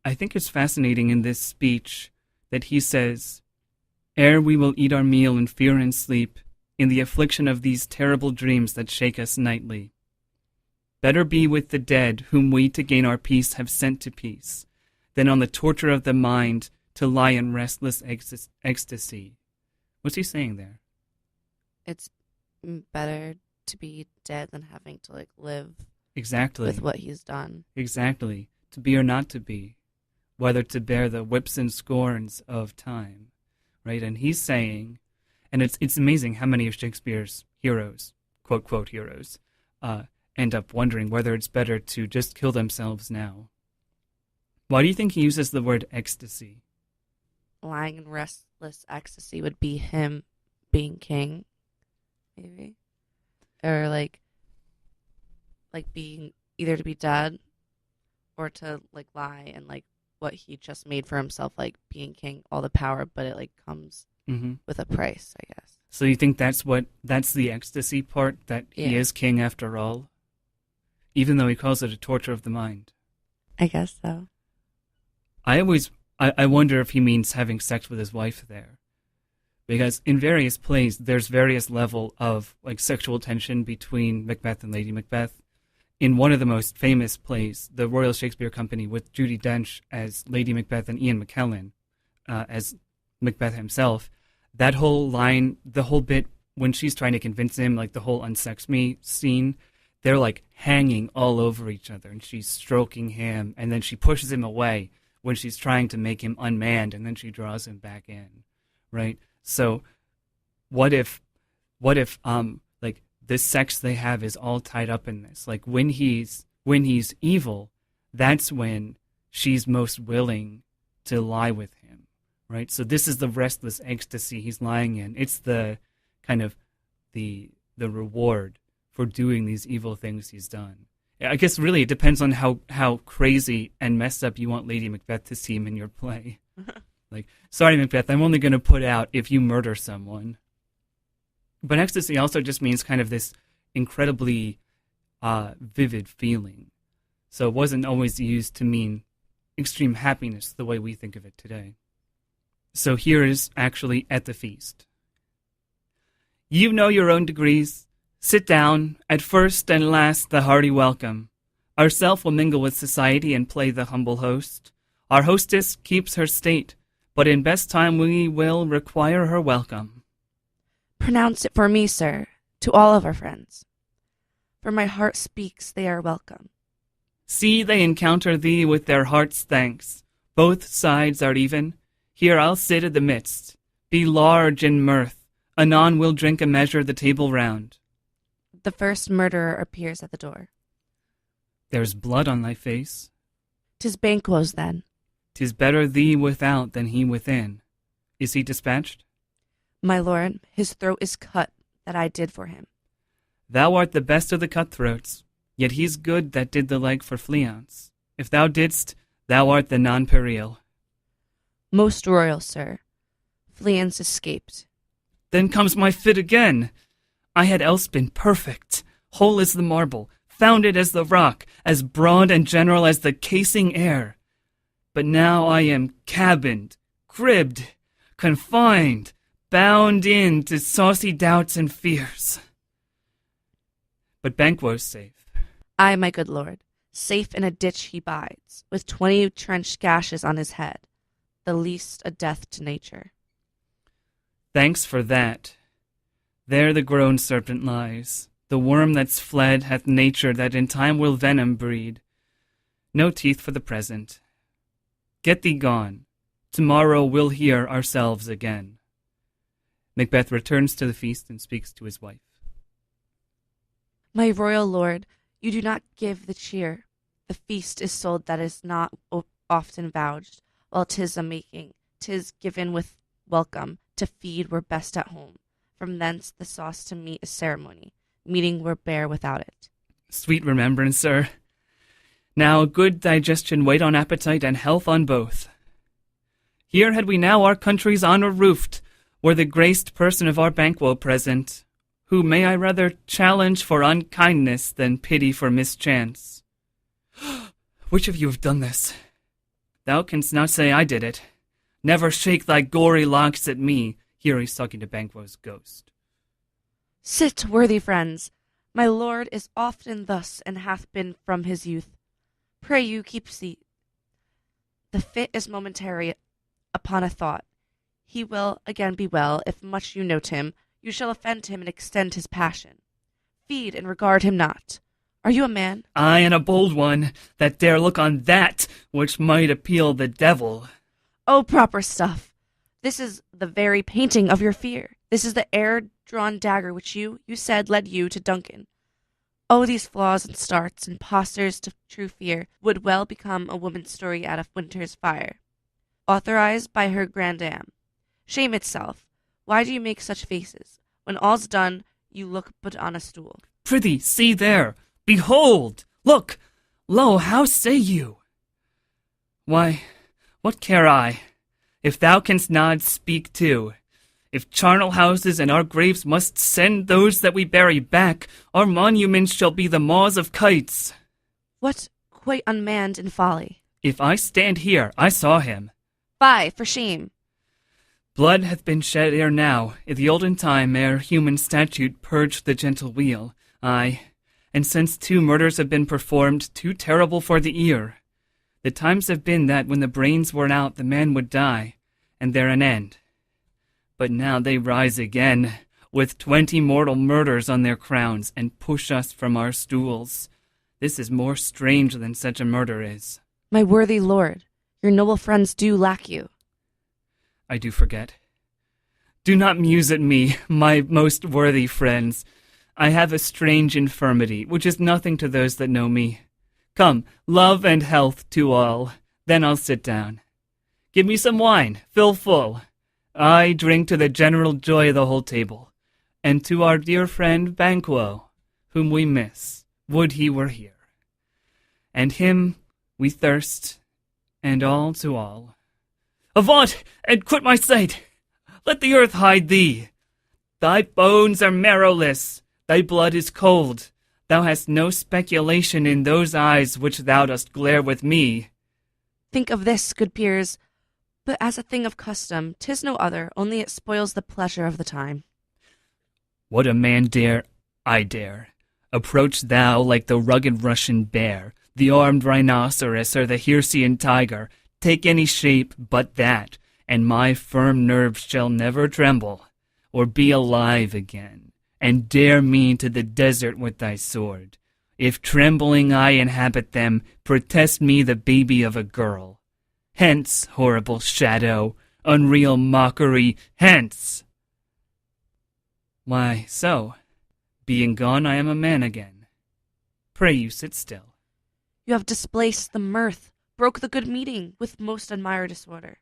I think it's fascinating in this speech that he says, ere we will eat our meal in fear and sleep, in the affliction of these terrible dreams that shake us nightly. Better be with the dead, whom we to gain our peace have sent to peace, than on the torture of the mind to lie in restless ecstasy. What's he saying there? It's better to be dead than having to live Exactly. with what he's done. Exactly. To be or not to be. Whether to bear the whips and scorns of time. Right? And he's saying, and it's amazing how many of Shakespeare's heroes, quote, quote, heroes, end up wondering whether it's better to just kill themselves now. Why do you think he uses the word ecstasy? Lying in restless ecstasy would be him being king, maybe. Or like being either to be dead or to lie and what he just made for himself, being king, all the power, but it comes with a price, I guess. So you think that's the ecstasy part, that he is king after all? Even though he calls it a torture of the mind. I guess so. I wonder if he means having sex with his wife there. Because in various plays, there's various level of sexual tension between Macbeth and Lady Macbeth. In one of the most famous plays, the Royal Shakespeare Company, with Judi Dench as Lady Macbeth and Ian McKellen as Macbeth himself, that whole line, the whole bit when she's trying to convince him, the whole unsex me scene, they're hanging all over each other, and she's stroking him, and then she pushes him away when she's trying to make him unmanned, and then she draws him back in, right? So what if this sex they have is all tied up in this? When he's evil, that's when she's most willing to lie with him, right? So this is the restless ecstasy he's lying in. It's the kind of the reward for doing these evil things he's done. I guess really it depends on how crazy and messed up you want Lady Macbeth to seem in your play. Sorry, Macbeth, I'm only going to put out if you murder someone. But ecstasy also just means kind of this incredibly vivid feeling. So it wasn't always used to mean extreme happiness the way we think of it today. So here is actually at the feast. You know your own degrees. Sit down, at first and last the hearty welcome. Ourself will mingle with society and play the humble host. Our hostess keeps her state, but in best time we will require her welcome. Pronounce it for me, sir, to all of our friends. For my heart speaks they are welcome. See, they encounter thee with their heart's thanks. Both sides are even. Here I'll sit in the midst. Be large in mirth. Anon we'll drink a measure the table round. The first murderer appears at the door. There's blood on thy face. 'Tis Banquo's then. 'Tis better thee without than he within. Is he dispatched? My lord, his throat is cut that I did for him. Thou art the best of the cutthroats, yet he's good that did the like for Fleance. If thou didst, thou art the nonpareil. Most royal, sir. Fleance escaped. Then comes my fit again. I had else been perfect, whole as the marble, founded as the rock, as broad and general as the casing air. But now I am cabined, cribbed, confined, bound in to saucy doubts and fears. But Banquo's safe. Ay, my good lord, safe in a ditch he bides, with 20 trenched gashes on his head, the least a death to nature. Thanks for that. There the grown serpent lies. The worm that's fled hath nature that in time will venom breed. No teeth for the present. Get thee gone. Tomorrow we'll hear ourselves again. Macbeth returns to the feast and speaks to his wife. My royal lord, you do not give the cheer. The feast is sold that is not often vouched, while 'tis a making. 'Tis given with welcome. To feed we're best at home. From thence the sauce to meat is ceremony. Meeting were bare without it. Sweet remembrance, sir. Now good digestion wait on appetite and health on both. Here had we now our country's honour roofed, were the graced person of our Banquo present, who may I rather challenge for unkindness than pity for mischance. Which of you have done this? Thou canst not say I did it. Never shake thy gory locks at me. Here he's talking to Banquo's ghost. Sit, worthy friends. My lord is often thus, and hath been from his youth. Pray you keep seat. The fit is momentary upon a thought. He will again be well, if much you note him. You shall offend him and extend his passion. Feed and regard him not. Are you a man? I and a bold one, that dare look on that which might appeal the devil. Oh, proper stuff. This is the very painting of your fear. This is the air-drawn dagger which you said led you to Duncan. Oh, these flaws and starts and postures to true fear would well become a woman's story out of Winter's Fire. Authorized by her grandam. Shame itself. Why do you make such faces? When all's done, you look but on a stool. Prithee, see there! Behold! Look! Lo, how say you? Why, what care I? If thou canst not, speak too. If charnel houses and our graves must send those that we bury back, our monuments shall be the maws of kites. What quite unmanned in folly? If I stand here, I saw him. Fie, for shame. Blood hath been shed ere now, in the olden time, ere human statute purged the gentle wheel. Aye, and since 2 murders have been performed, too terrible for the ear. The times have been that when the brains worn out, the man would die, and there an end. But now they rise again, with 20 mortal murders on their crowns, and push us from our stools. This is more strange than such a murder is. My worthy lord, your noble friends do lack you. I do forget. Do not muse at me, my most worthy friends. I have a strange infirmity, which is nothing to those that know me. Come, love and health to all. Then I'll sit down. Give me some wine, fill full. I drink to the general joy of the whole table, and to our dear friend Banquo, whom we miss, would he were here. And him we thirst, and all to all. Avaunt, and quit my sight! Let the earth hide thee! Thy bones are marrowless, thy blood is cold. Thou hast no speculation in those eyes which thou dost glare with me. Think of this, good peers. But as a thing of custom, 'tis no other, only it spoils the pleasure of the time. What a man dare, I dare. Approach thou like the rugged Russian bear, the armed rhinoceros, or the Hircian tiger. Take any shape but that, and my firm nerves shall never tremble, or be alive again. And dare me to the desert with thy sword. If trembling I inhabit them, protest me the baby of a girl. Hence, horrible shadow, unreal mockery, hence! Why, so, being gone I am a man again. Pray you sit still. You have displaced the mirth, broke the good meeting with most admired disorder.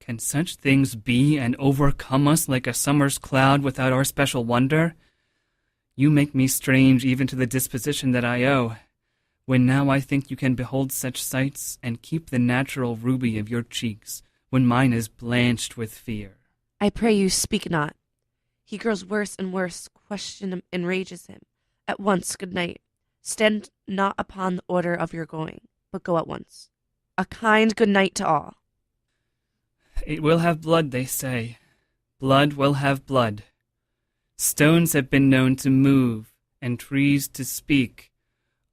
Can such things be and overcome us like a summer's cloud without our special wonder? You make me strange even to the disposition that I owe, when now I think you can behold such sights and keep the natural ruby of your cheeks, when mine is blanched with fear. I pray you speak not. He grows worse and worse, question enrages him. At once, good night. Stand not upon the order of your going, but go at once. A kind good night to all. It will have blood, they say. Blood will have blood. Stones have been known to move, and trees to speak.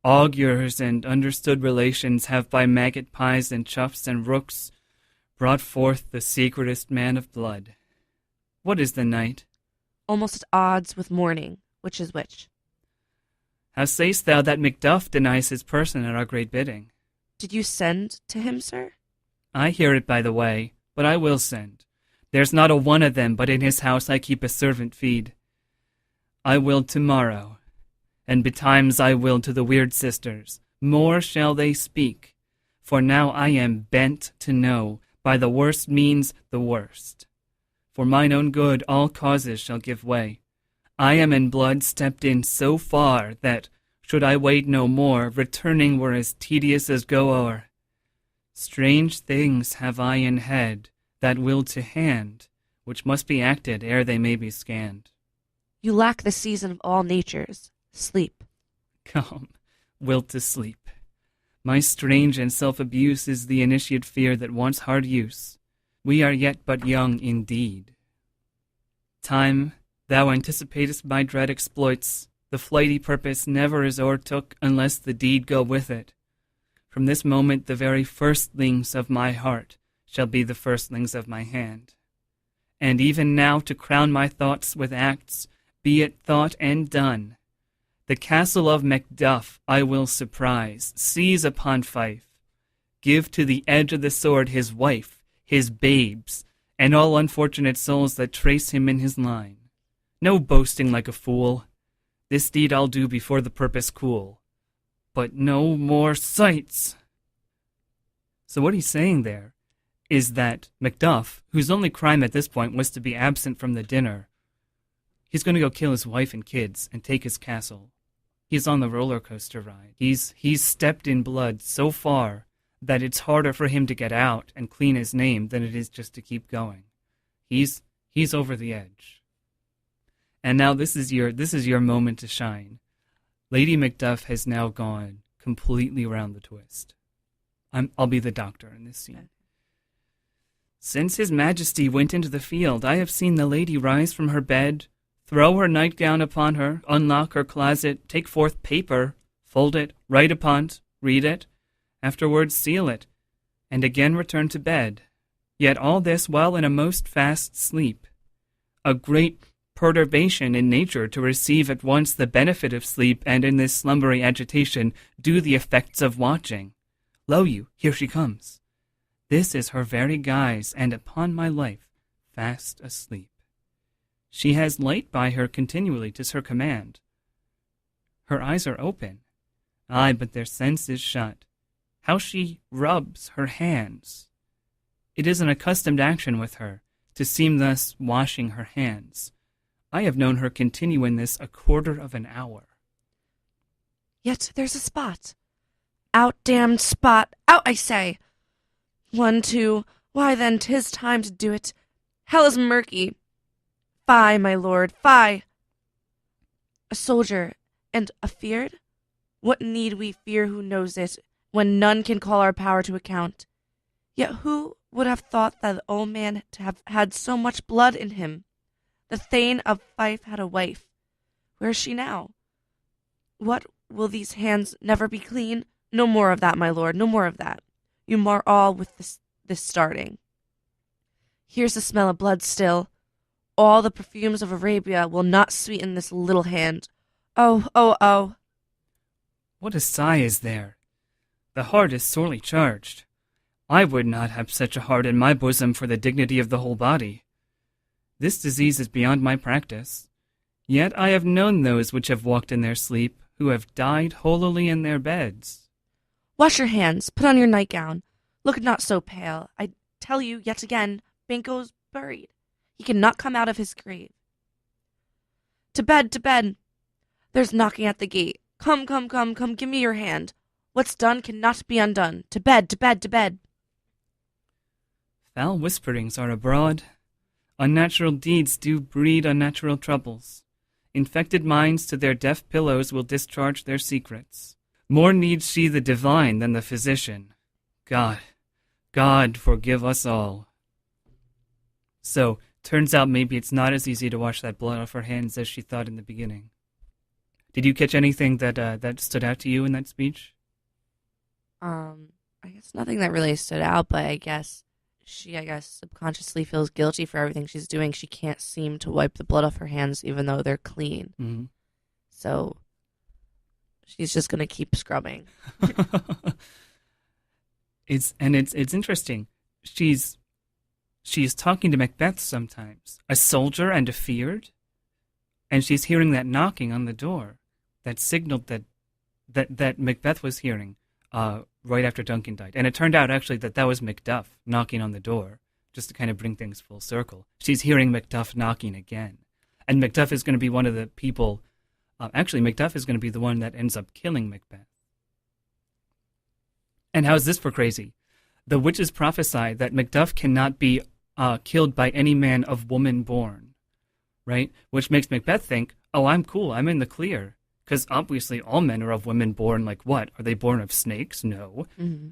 Augurs and understood relations have by maggot pies and choughs and rooks brought forth the secretest man of blood. What is the night? Almost at odds with morning, which is which. How say'st thou that Macduff denies his person at our great bidding? Did you send to him, sir? I hear it by the way, but I will send. There's not a one of them but in his house I keep a servant feed. I will tomorrow, and betimes I will to the weird sisters. More shall they speak, for now I am bent to know, by the worst means the worst. For mine own good all causes shall give way. I am in blood stepped in so far that, should I wait no more, returning were as tedious as go o'er. Strange things have I in head, that will to hand, which must be acted ere they may be scanned. You lack the season of all natures, sleep. Come, will to sleep. My strange and self-abuse is the initiate fear that wants hard use. We are yet but young indeed. Time, thou anticipatest my dread exploits. The flighty purpose never is o'ertook unless the deed go with it. From this moment the very firstlings of my heart shall be the firstlings of my hand. And even now to crown my thoughts with acts, be it thought and done. The castle of Macduff I will surprise, seize upon Fife, give to the edge of the sword his wife, his babes, and all unfortunate souls that trace him in his line. No boasting like a fool. This deed I'll do before the purpose cool. But no more sights. So what he's saying there is that Macduff, whose only crime at this point was to be absent from the dinner, he's going to go kill his wife and kids and take his castle. He's on the roller coaster ride. He's stepped in blood so far that it's harder for him to get out and clean his name than it is just to keep going. He's over the edge. And now this is your moment to shine. Lady Macduff has now gone completely around the twist. I'll be the doctor in this scene. Since his majesty went into the field, I have seen the lady rise from her bed, throw her nightgown upon her, unlock her closet, take forth paper, fold it, write upon't, read it, afterwards seal it, and again return to bed. Yet all this while in a most fast sleep. A great perturbation in nature to receive at once the benefit of sleep and in this slumbery agitation do the effects of watching. Lo you, here she comes. This is her very guise, and upon my life, fast asleep. She has light by her continually, 'tis her command. Her eyes are open, aye, but their sense is shut. How she rubs her hands! It is an accustomed action with her, to seem thus washing her hands. I have known her continue in this a quarter of an hour. Yet there's a spot. Out, damned spot! Out, I say! 1, 2, why then 'tis time to do it. Hell is murky. Fie, my lord, fie! A soldier, and afeard? What need we fear who knows it, when none can call our power to account? Yet who would have thought that the old man to have had so much blood in him? The Thane of Fife had a wife. Where is she now? What, will these hands never be clean? No more of that, my lord, no more of that. You mar all with this starting. Here's the smell of blood still. All the perfumes of Arabia will not sweeten this little hand. Oh, oh, oh. What a sigh is there! The heart is sorely charged. I would not have such a heart in my bosom for the dignity of the whole body. This disease is beyond my practice. Yet I have known those which have walked in their sleep, who have died holily in their beds. Wash your hands, put on your nightgown. Look not so pale. I tell you yet again, Banquo's buried. He cannot come out of his grave. To bed, to bed. There's knocking at the gate. Come, come, come, come, give me your hand. What's done cannot be undone. To bed, to bed, to bed. Foul whisperings are abroad. Unnatural deeds do breed unnatural troubles. Infected minds to their deaf pillows will discharge their secrets. More needs she the divine than the physician. God, God forgive us all. So, turns out maybe it's not as easy to wash that blood off her hands as she thought in the beginning. Did you catch anything that stood out to you in that speech? I guess nothing that really stood out, but I guess she subconsciously feels guilty for everything she's doing. She can't seem to wipe the blood off her hands even though they're clean. Mm-hmm. So she's just going to keep scrubbing. It's interesting. She's talking to Macbeth sometimes, a soldier and afeard, and she's hearing that knocking on the door that signaled that Macbeth was hearing right after Duncan died. And it turned out actually that was Macduff knocking on the door, just to kind of bring things full circle. She's hearing Macduff knocking again. And Macduff is going to be one of the people, Macduff is going to be the one that ends up killing Macbeth. And how's this for crazy? The witches prophesy that Macduff cannot be killed by any man of woman born, right? Which makes Macbeth think, oh, I'm cool, I'm in the clear. Because obviously all men are of women born like what? Are they born of snakes? No. Mm-hmm.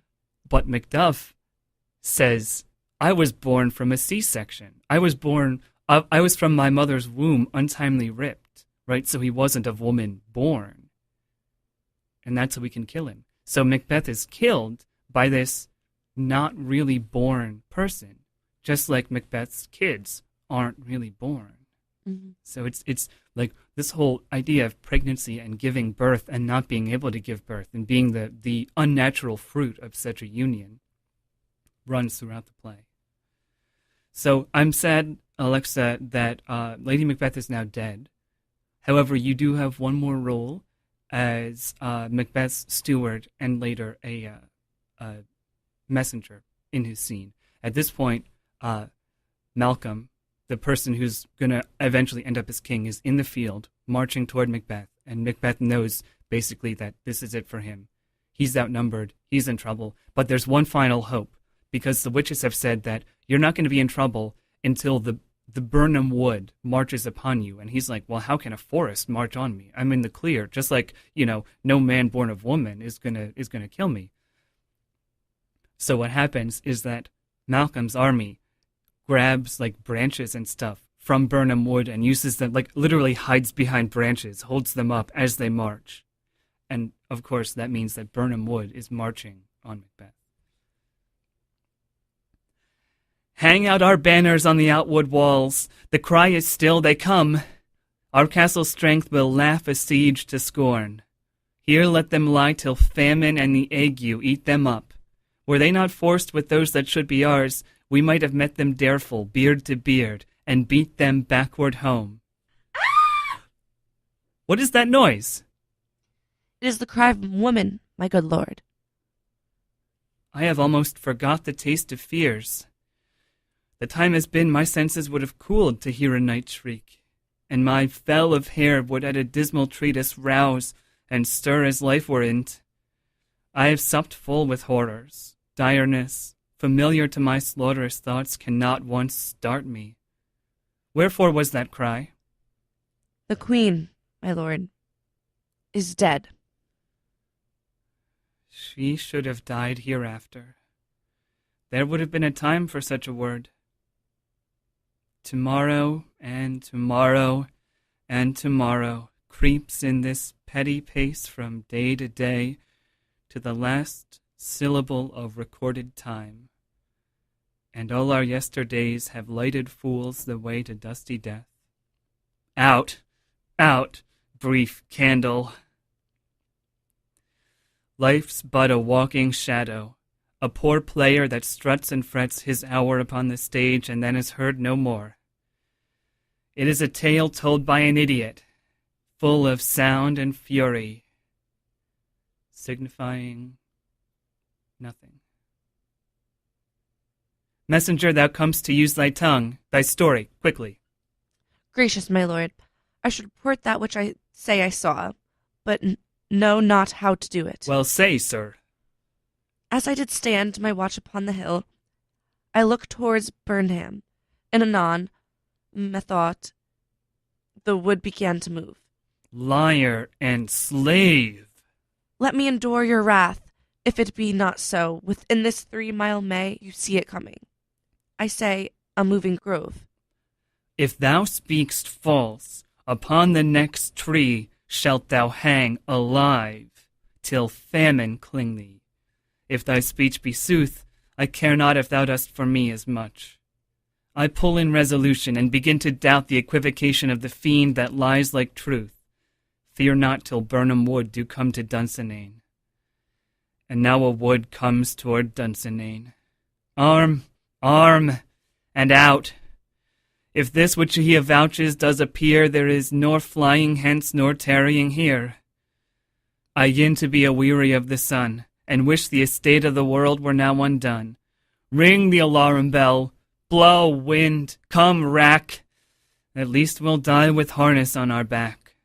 But Macduff says, I was born from a C-section. I was from my mother's womb untimely ripped, right? So he wasn't of woman born. And that's how we can kill him. So Macbeth is killed by this not really born person, just like Macbeth's kids aren't really born. Mm-hmm. So it's like this whole idea of pregnancy and giving birth and not being able to give birth and being the unnatural fruit of such a union runs throughout the play. So I'm sad, Alexa, that Lady Macbeth is now dead. However, you do have one more role as Macbeth's steward and later a messenger in his scene. At this point, Malcolm, the person who's going to eventually end up as king, is in the field marching toward Macbeth, and Macbeth knows basically that this is it for him. He's outnumbered, he's in trouble, but there's one final hope, because the witches have said that you're not going to be in trouble until the Birnam Wood marches upon you. And he's like, well, how can a forest march on me? I'm in the clear, just like, no man born of woman is gonna kill me. So what happens is that Malcolm's army grabs like branches and stuff from Birnam Wood and uses them, like literally hides behind branches, holds them up as they march. And of course that means that Birnam Wood is marching on Macbeth. Hang out our banners on the outwood walls. The cry is still, they come. Our castle's strength will laugh a siege to scorn. Here let them lie till famine and the ague eat them up. Were they not forced with those that should be ours, we might have met them dareful, beard to beard, and beat them backward home. Ah! What is that noise? It is the cry of a woman, my good lord. I have almost forgot the taste of fears. The time has been my senses would have cooled to hear a night shriek, and my fell of hair would at a dismal treatise rouse and stir as life were in't. I have supped full with horrors, direness, familiar to my slaughterous thoughts cannot once start me. Wherefore was that cry? The queen, my lord, is dead. She should have died hereafter. There would have been a time for such a word. Tomorrow and tomorrow and tomorrow creeps in this petty pace from day to day to the last syllable of recorded time. And all our yesterdays have lighted fools the way to dusty death. Out, out, brief candle. Life's but a walking shadow, a poor player that struts and frets his hour upon the stage and then is heard no more. It is a tale told by an idiot, full of sound and fury, signifying nothing. Messenger, thou comest to use thy tongue, thy story, quickly. Gracious my lord, I should report that which I say I saw, but know not how to do it. Well, say, sir. As I did stand my watch upon the hill, I looked towards Burnham, and anon, methought, the wood began to move. Liar and slave! Let me endure your wrath, if it be not so. Within this 3-mile May you see it coming. I say, a moving grove. If thou speak'st false, upon the next tree shalt thou hang alive, till famine cling thee. If thy speech be sooth, I care not if thou dost for me as much. I pull in resolution, and begin to doubt the equivocation of the fiend that lies like truth. Fear not till Birnam Wood do come to Dunsinane. And now a wood comes toward Dunsinane. Arm, arm, and out. If this which he avouches does appear, there is nor flying hence nor tarrying here. I yin to be aweary of the sun, and wish the estate of the world were now undone. Ring the alarum bell, blow, wind, come, rack. At least we'll die with harness on our back.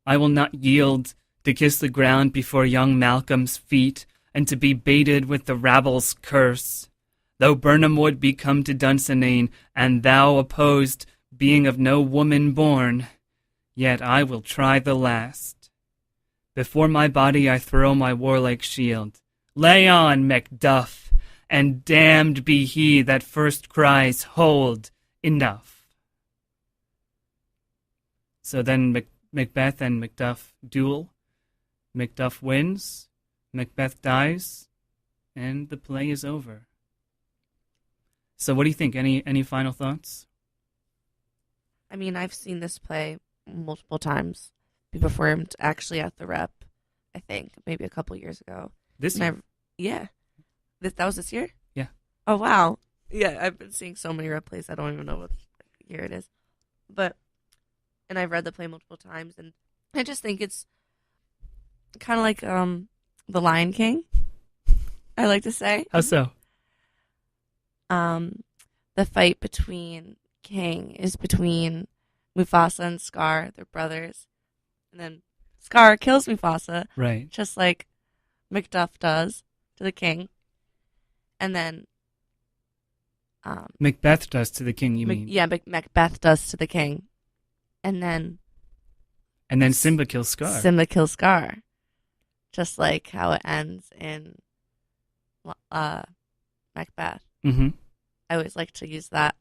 I will not yield to kiss the ground before young Malcolm's feet, and to be baited with the rabble's curse. Though Birnam Wood be come to Dunsinane, and thou opposed, being of no woman born, yet I will try the last. Before my body I throw my warlike shield. Lay on, Macduff, and damned be he that first cries, hold, enough. So then Macbeth and Macduff duel. Macduff wins, Macbeth dies, and the play is over. So what do you think? Any final thoughts? I mean, I've seen this play multiple times. We performed actually at the Rep, I think, maybe a couple years ago. This year? Yeah. That was this year? Yeah. Oh, wow. Yeah, I've been seeing so many Rep plays, I don't even know what year it is. And I've read the play multiple times, and I just think it's kind of like The Lion King, I like to say. How so? The fight between King is between Mufasa and Scar, they're brothers. And then Scar kills Mufasa. Right. Just like Macduff does to the king. And then Macbeth does to the king, you mean? Yeah, Macbeth does to the king. And then Simba kills Scar. Simba kills Scar. Just like how it ends in Macbeth. Mm-hmm. I always like to use that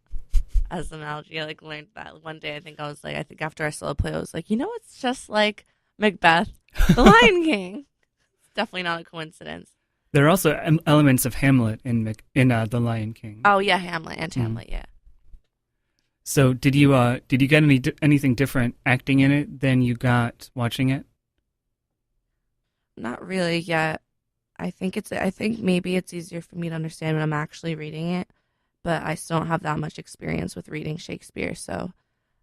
as an analogy. I learned that one day. I think after I saw the play, I was like, it's just like Macbeth, the Lion King. It's definitely not a coincidence. There are also elements of Hamlet in The Lion King. Oh yeah, Hamlet and Hamlet, yeah. So did you get anything different acting in it than you got watching it? Not really yet. I think maybe it's easier for me to understand when I'm actually reading it, but I still don't have that much experience with reading Shakespeare, so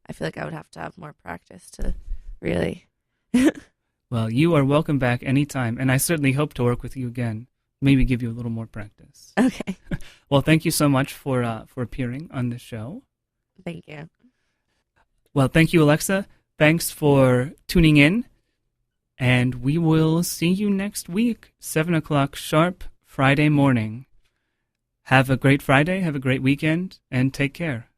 I feel like I would have to have more practice to really. Well, you are welcome back anytime, and I certainly hope to work with you again. Maybe give you a little more practice. Okay. Well, thank you so much for appearing on the show. Thank you. Well, thank you, Alexa. Thanks for tuning in. And we will see you next week, 7 o'clock sharp, Friday morning. Have a great Friday, have a great weekend, and take care.